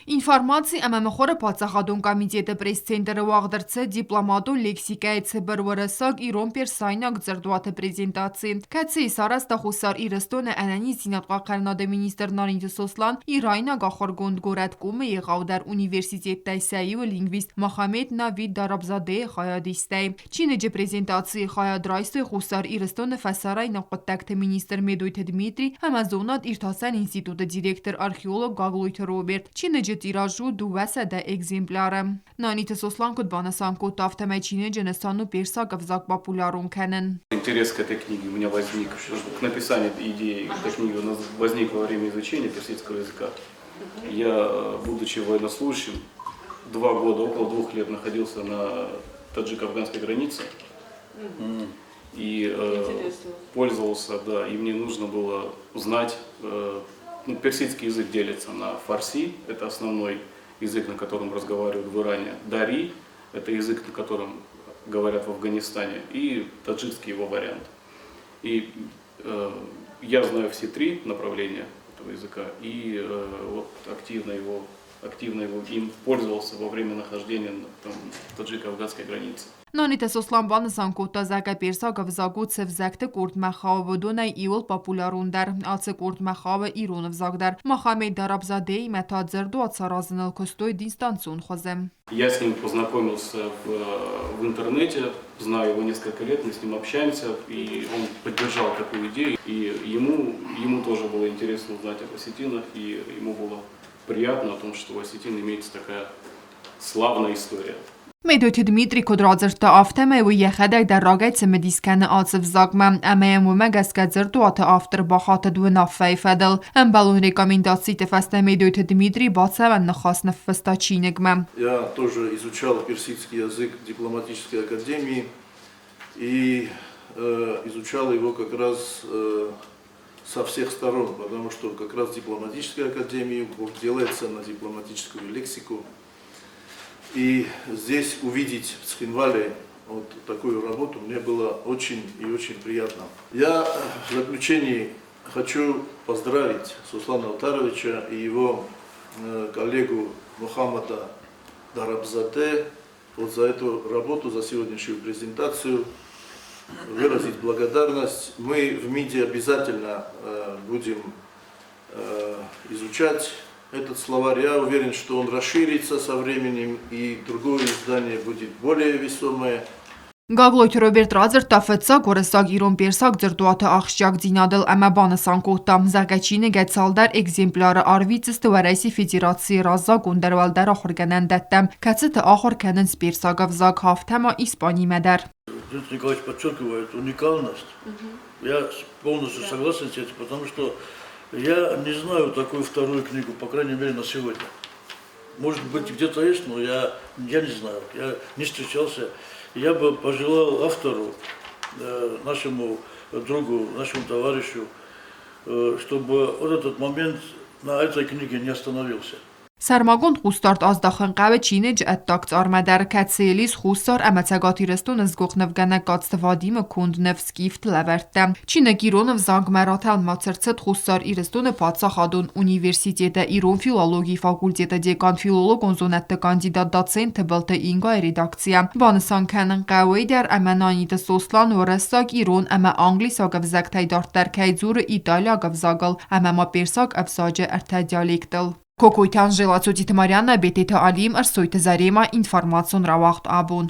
Ինֆորմացիա ամամխորը պացախադուն կամիտետը պրես-ցենտրը ուաղդրցը դիպլոմատու լեքսիկայցը բրվարասակ իրոն պերսայնակ ձրդուատը պրեզենտացի։ Կացի սարաստա խուսար իրստոնը անանի զինատվա կարնադը մինիստր նարինջը սոսլան իրայնա գախորգոնդ գորատ կումը եղավդար ունիվերսիտետ տայսայի ու լինգվիստ Մախամեդ Նավիդ Դարաբզադե խայադիստայ։ Չինեջը պրեզենտացի խայադրայստը խուսար իրստոնը ֆասարայ նապոտակտը մինիստր Մեդույթը Դմիտրի համազոնատ իրթասան ինստիտուտը դիրեկտոր արխեոլոգ Գագլույթը Ռոբերտ Չինեջը տիրաժու դուվասը դա էգզեմպլարը։ Նանիթը սոսլանքուտ բանասանքուտ автома Чинеджи настану персак взак популярун кенен. Интерес к этой книге у меня возник, к написанию идеи этой книги возник во время изучения персидского языка. Я, будучи военнослужащим, 2 года, около 2 лет находился на таджико-афганской границе и пользовался, да, и мне нужно было знать. Персидский язык делится на фарси, это основной язык, на котором разговаривают в Иране, дари, это язык, на котором говорят в Афганистане, и таджикский его вариант. И я знаю все 3 направления этого языка, и вот активно им пользовался во время нахождения на таджико-афганской границе. Նանիթը սոսլան բանասանքուտա զակա պերսակ վզագուտ սևզակտը կուրդ մախավը վդոնայ իոլ պապուլարունդար, ացը կուրդ մախավը իրոն վզագդար, Махамед Дарабзадեի մետաձերդու ացարազնալ կստոյ դինստանցուն խոզեմ. Я с ним познакомился в интернете, знаю его несколько лет, мы с ним общаемся, и он поддержал такую идею, и ему тоже было интересно узнать об осетинах, и ему было приятно о том, что у осетин имеется такая славная история. Մեդույթը Դմիտրի կոդրաձրտը ավտեմ է ու եխեդայ դար ռագայցը մդիսկանը ացև զագմը, ամայեմ ու մեգ ասկաձրտու ատը ավտր բախատը դուեն աֆվայ ֆեդել, ամբալուն рекомендации тефасте Մեդույթը Դմիտրի բացավան նխասնը վստաչինգմը. Я тоже изучал персидский язык в дипломатической академии и изучал его как раз со всех сторон, потому что как раз дипломатическая академия делается на дипломатическую лексику. И здесь увидеть в Цхинвале вот такую работу мне было очень и очень приятно. Я в заключении хочу поздравить Суслана Алтаровича и его коллегу Мухаммада Дарабзаде вот за эту работу, за сегодняшнюю презентацию, выразить благодарность. Мы в МИДе обязательно будем изучать этот словарь. Я уверен, что он расширится со временем, и другое издание будет более весомое. Գագլոյթ Ռոբերտ Ռաձր տաֆեցակ որսակ իրոն պերսակ ձրդուատը աղշճակ ձինադել ամաբանը սանկոտամ զագաչինը գեցալդար էգզեմպլարը արվիցս տվարայսի ֆեդերացի ռազակ ունդերվալդար ախորգանան դատտամ կացետը ախորգանն սպերսակավ զակ հավթամա իսպանի մեդար. Дмитрий Николаевич подчеркивает уникальность. Я полностью согласен с этим, потому что я не знаю такую вторую книгу, по крайней мере на сегодня. Может быть где-то есть, но я не знаю, я не встречался. Я бы пожелал автору, нашему другу, нашему товарищу, чтобы вот этот момент на этой книге не остановился. Սարմագոնդ խուստարտ ազդախնկավը չինեջ ատտակց արմադար կացելիս խուստար ամացագատիրստուն զգողնվ գանակած տվադիմը կունդնև սկիվտ լավերտը։ Չինը գիրոնով զանգմարաթալ մացրցդ խուստար իրստունը պացախադուն ունիվերսիտետը իրոն ֆիլոլոգի ֆակուլտետը դեկան ֆիլոլոգոնզոնատը կանդիդատ դացենթը բլտը ինգա ռեդակցիա։ Բանսան կանն կավեյդար ամանանիտը սոսլան որսակ իրոն ամա անգլիսա գվզակտայ դարտար կայձուրը իտալիա գվզագալ ամամա պերսակ աբսաջը արտա դիալեկտել Կոկոյթյան ժելացոդի թմարյանը բետեթը ալիմ արսոյթը զարեմա ինվարմացոն ռավաղտ աբուն։